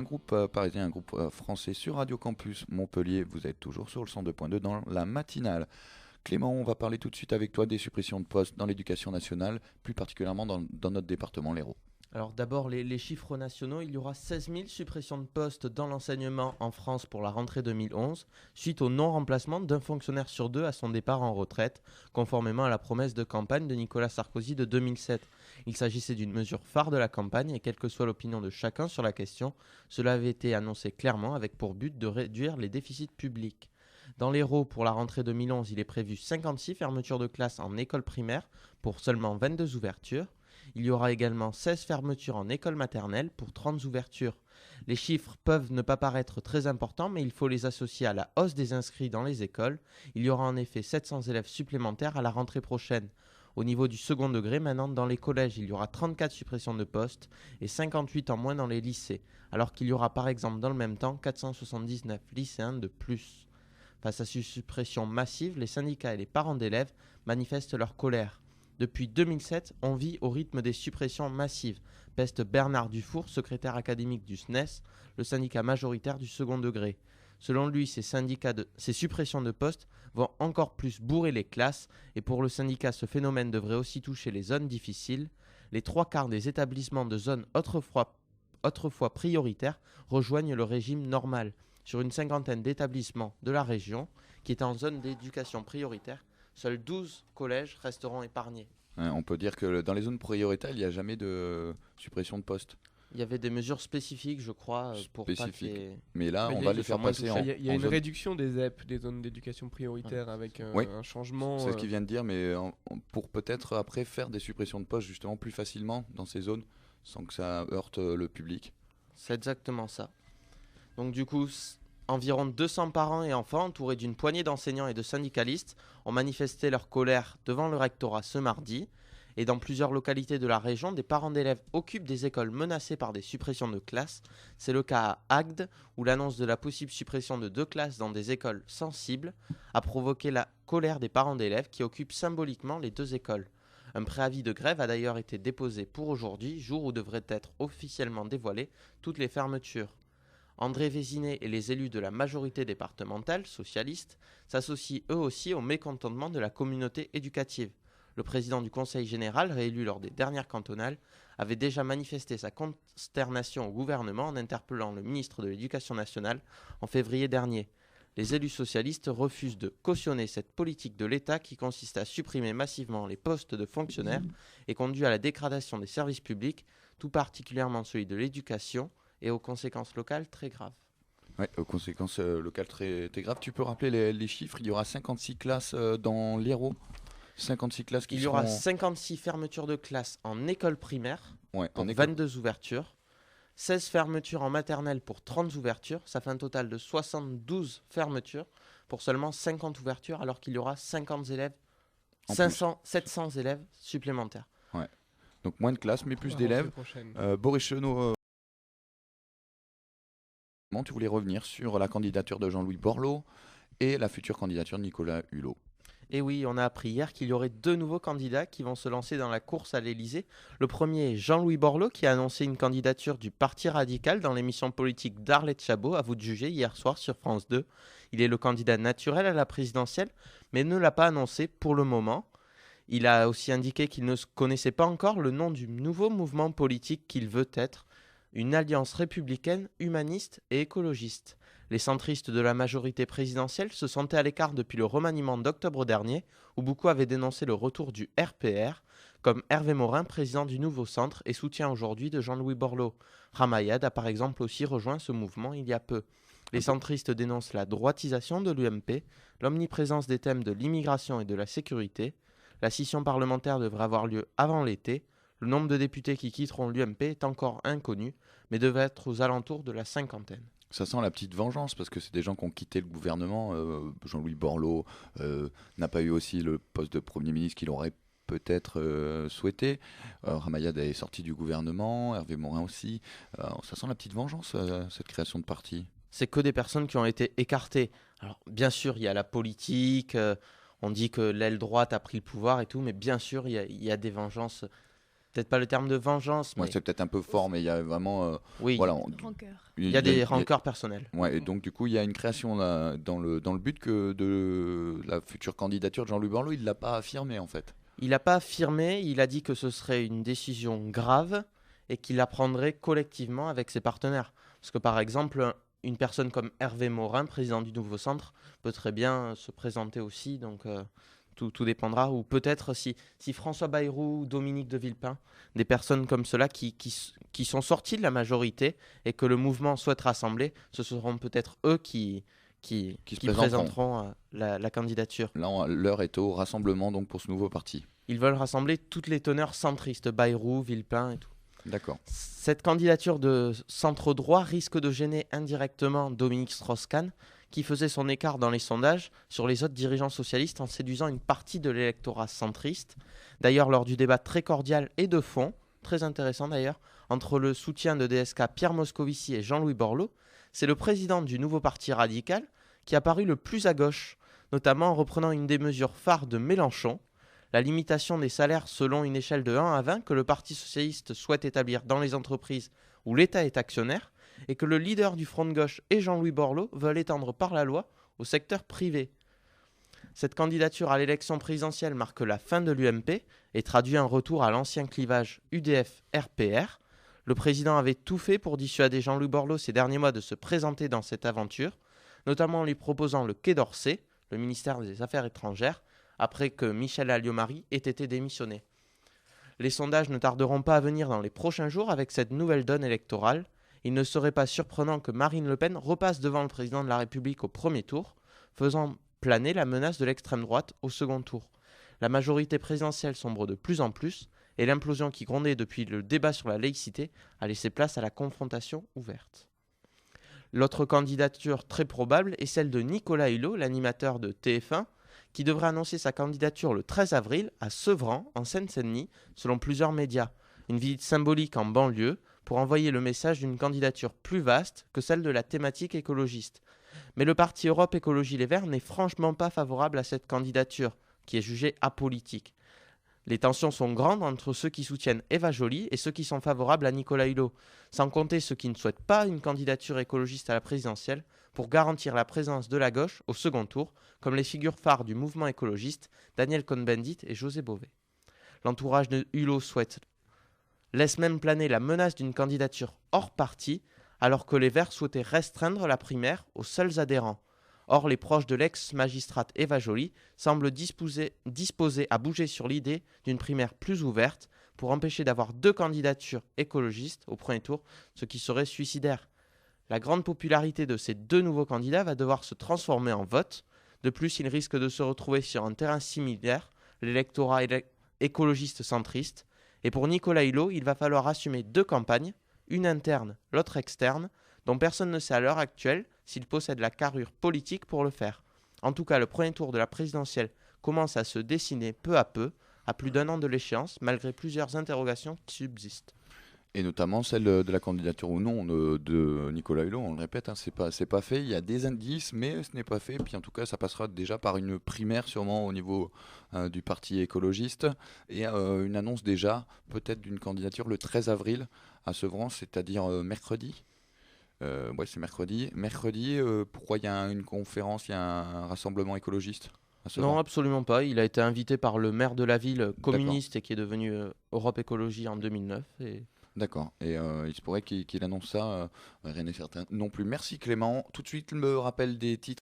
Un groupe parisien, un groupe français sur Radio Campus Montpellier. Vous êtes toujours sur le 102.2 dans la matinale. Clément, on va parler tout de suite avec toi des suppressions de postes dans l'éducation nationale, plus particulièrement dans notre département, l'Hérault. Alors d'abord, les chiffres nationaux, il y aura 16 000 suppressions de postes dans l'enseignement en France pour la rentrée 2011, suite au non-remplacement d'un fonctionnaire sur deux à son départ en retraite, conformément à la promesse de campagne de Nicolas Sarkozy de 2007. Il s'agissait d'une mesure phare de la campagne et quelle que soit l'opinion de chacun sur la question, cela avait été annoncé clairement avec pour but de réduire les déficits publics. Dans l'Hérault, pour la rentrée 2011, il est prévu 56 fermetures de classes en école primaire pour seulement 22 ouvertures. Il y aura également 16 fermetures en école maternelle pour 30 ouvertures. Les chiffres peuvent ne pas paraître très importants, mais il faut les associer à la hausse des inscrits dans les écoles. Il y aura en effet 700 élèves supplémentaires à la rentrée prochaine. Au niveau du second degré, maintenant dans les collèges, il y aura 34 suppressions de postes et 58 en moins dans les lycées, alors qu'il y aura par exemple dans le même temps 479 lycéens de plus. Face à ces suppressions massives, les syndicats et les parents d'élèves manifestent leur colère. Depuis 2007, on vit au rythme des suppressions massives, peste Bernard Dufour, secrétaire académique du SNES, le syndicat majoritaire du second degré. Selon lui, ces suppressions de postes vont encore plus bourrer les classes et pour le syndicat, ce phénomène devrait aussi toucher les zones difficiles. Les trois quarts des établissements de zones autrefois prioritaires rejoignent le régime normal. Sur une cinquantaine d'établissements de la région qui est en zone d'éducation prioritaire, seuls 12 collèges resteront épargnés. On peut dire que dans les zones prioritaires, il n'y a jamais de suppression de postes. Il y avait des mesures spécifiques, je crois, pour pas que les... Mais là, Mais on les- va les faire passer en Il y a en une zone. réduction des ZEP, des zones d'éducation prioritaire, avec Oui, un changement. c'est ce qu'il vient de dire, mais pour peut-être après faire des suppressions de postes justement plus facilement dans ces zones, sans que ça heurte le public. C'est exactement ça. Donc du coup, environ 200 parents et enfants, entourés d'une poignée d'enseignants et de syndicalistes, ont manifesté leur colère devant le rectorat ce mardi. Et dans plusieurs localités de la région, des parents d'élèves occupent des écoles menacées par des suppressions de classes. C'est le cas à Agde, où l'annonce de la possible suppression de 2 classes dans des écoles sensibles a provoqué la colère des parents d'élèves qui occupent symboliquement les 2 écoles. Un préavis de grève a d'ailleurs été déposé pour aujourd'hui, jour où devraient être officiellement dévoilées toutes les fermetures. André Vézinet et les élus de la majorité départementale, socialistes, s'associent eux aussi au mécontentement de la communauté éducative. Le président du Conseil général, réélu lors des dernières cantonales, avait déjà manifesté sa consternation au gouvernement en interpellant le ministre de l'Éducation nationale en février dernier. Les élus socialistes refusent de cautionner cette politique de l'État qui consiste à supprimer massivement les postes de fonctionnaires et conduit à la dégradation des services publics, tout particulièrement celui de l'éducation, et aux conséquences locales très graves. Ouais, aux conséquences locales très graves. Tu peux rappeler les chiffres? Il y aura 56 classes dans l'Hérault. 56 classes qui Il y seront... aura 56 fermetures de classes en école primaire Ouais, pour en école. 22 ouvertures, 16 fermetures en maternelle pour 30 ouvertures, ça fait un total de 72 fermetures pour seulement 50 ouvertures alors qu'il y aura 50 élèves, En 700 élèves supplémentaires. Ouais. Donc moins de classes, mais pour plus la rentrée d'élèves. prochaine. Boris Chenot, tu voulais revenir sur la candidature de Jean-Louis Borloo et la future candidature de Nicolas Hulot. Et oui, on a appris hier qu'il y aurait 2 nouveaux candidats qui vont se lancer dans la course à l'Élysée. Le premier est Jean-Louis Borloo qui a annoncé une candidature du Parti radical dans l'émission politique d'Arlette Chabot, à vous de juger, hier soir sur France 2. Il est le candidat naturel à la présidentielle, mais ne l'a pas annoncé pour le moment. Il a aussi indiqué qu'il ne connaissait pas encore le nom du nouveau mouvement politique qu'il veut être, une alliance républicaine, humaniste et écologiste. Les centristes de la majorité présidentielle se sentaient à l'écart depuis le remaniement d'octobre dernier, où beaucoup avaient dénoncé le retour du RPR, comme Hervé Morin, président du nouveau centre et soutien aujourd'hui de Jean-Louis Borloo. Ramayad a par exemple aussi rejoint ce mouvement il y a peu. Les centristes dénoncent la droitisation de l'UMP, l'omniprésence des thèmes de l'immigration et de la sécurité. La session parlementaire devrait avoir lieu avant l'été. Le nombre de députés qui quitteront l'UMP est encore inconnu, mais devrait être aux alentours de la cinquantaine. Ça sent la petite vengeance parce que c'est des gens qui ont quitté le gouvernement. Jean-Louis Borloo n'a pas eu aussi le poste de Premier ministre qu'il aurait peut-être souhaité. Ramayad est sorti du gouvernement, Hervé Morin aussi. Ça sent la petite vengeance, cette création de parti. C'est que des personnes qui ont été écartées. Alors, bien sûr, il y a la politique, on dit que l'aile droite a pris le pouvoir et tout, mais bien sûr, il y a des vengeances. peut-être pas le terme de vengeance, Ouais, mais c'est peut-être un peu fort, mais il y a vraiment. oui, Voilà, Rancœur. il y a des rancœurs personnelles. Ouais, et donc du coup, il y a une création là, dans le but que de la future candidature de Jean-Louis Borloo, il l'a pas affirmé en fait. Il n'a pas affirmé, il a dit que ce serait une décision grave et qu'il la prendrait collectivement avec ses partenaires. Parce que par exemple, une personne comme Hervé Morin, président du nouveau centre, peut très bien se présenter aussi, donc tout dépendra. Ou peut-être si François Bayrou ou Dominique de Villepin, des personnes comme cela qui sont sortis de la majorité et que le mouvement souhaite rassembler, ce seront peut-être eux qui présenteront la candidature. Là, l'heure est au rassemblement donc pour ce nouveau parti. Ils veulent rassembler toutes les teneurs centristes, Bayrou, Villepin et tout. D'accord. Cette candidature de centre droit risque de gêner indirectement Dominique Strauss-Kahn, qui faisait son écart dans les sondages sur les autres dirigeants socialistes en séduisant une partie de l'électorat centriste. D'ailleurs, lors du débat très cordial et de fond, très intéressant d'ailleurs, entre le soutien de DSK Pierre Moscovici et Jean-Louis Borloo, c'est le président du nouveau parti radical qui a paru le plus à gauche, notamment en reprenant une des mesures phares de Mélenchon, la limitation des salaires selon une échelle de 1 à 20 que le Parti socialiste souhaite établir dans les entreprises où l'État est actionnaire et que le leader du Front de gauche et Jean-Louis Borloo veulent étendre par la loi au secteur privé. Cette candidature à l'élection présidentielle marque la fin de l'UMP et traduit un retour à l'ancien clivage UDF-RPR. Le président avait tout fait pour dissuader Jean-Louis Borloo ces derniers mois de se présenter dans cette aventure, notamment en lui proposant le Quai d'Orsay, le ministère des Affaires étrangères, après que Michel Alliot-Marie ait été démissionné. Les sondages ne tarderont pas à venir dans les prochains jours avec cette nouvelle donne électorale. Il ne serait pas surprenant que Marine Le Pen repasse devant le président de la République au premier tour, faisant planer la menace de l'extrême droite au second tour. La majorité présidentielle sombre de plus en plus, et l'implosion qui grondait depuis le débat sur la laïcité a laissé place à la confrontation ouverte. L'autre candidature très probable est celle de Nicolas Hulot, l'animateur de TF1, qui devrait annoncer sa candidature le 13 avril à Sevran, en Seine-Saint-Denis, selon plusieurs médias. Une visite symbolique en banlieue pour envoyer le message d'une candidature plus vaste que celle de la thématique écologiste. Mais le parti Europe Écologie Les Verts n'est franchement pas favorable à cette candidature, qui est jugée apolitique. Les tensions sont grandes entre ceux qui soutiennent Eva Joly et ceux qui sont favorables à Nicolas Hulot, sans compter ceux qui ne souhaitent pas une candidature écologiste à la présidentielle pour garantir la présence de la gauche au second tour, comme les figures phares du mouvement écologiste, Daniel Cohn-Bendit et José Bové. L'entourage de Hulot laisse même planer la menace d'une candidature hors parti, alors que les Verts souhaitaient restreindre la primaire aux seuls adhérents. Or, les proches de l'ex-magistrate Eva Joly semblent disposés à bouger sur l'idée d'une primaire plus ouverte pour empêcher d'avoir 2 candidatures écologistes au premier tour, ce qui serait suicidaire. La grande popularité de ces 2 nouveaux candidats va devoir se transformer en vote. De plus, ils risquent de se retrouver sur un terrain similaire, l'électorat écologiste centriste. Et pour Nicolas Hulot, il va falloir assumer 2 campagnes, une interne, l'autre externe, dont personne ne sait à l'heure actuelle s'il possède la carrure politique pour le faire. En tout cas, le premier tour de la présidentielle commence à se dessiner peu à peu, à plus d'1 an de l'échéance, malgré plusieurs interrogations qui subsistent. Et notamment celle de la candidature ou non de Nicolas Hulot, on le répète, hein, c'est pas fait, il y a des indices, mais ce n'est pas fait. Puis en tout cas, ça passera déjà par une primaire sûrement au niveau du parti écologiste et une annonce déjà peut-être d'une candidature le 13 avril à Sevran, c'est-à-dire mercredi. Ouais, c'est mercredi. Mercredi, pourquoi il y a une conférence, il y a un rassemblement écologiste à Sevran? Non, absolument pas. Il a été invité par le maire de la ville communiste et qui est devenu Europe Écologie en 2009. D'accord. Et il se pourrait qu'il annonce ça. Rien n'est certain non plus. Merci Clément. Tout de suite, le rappel des titres.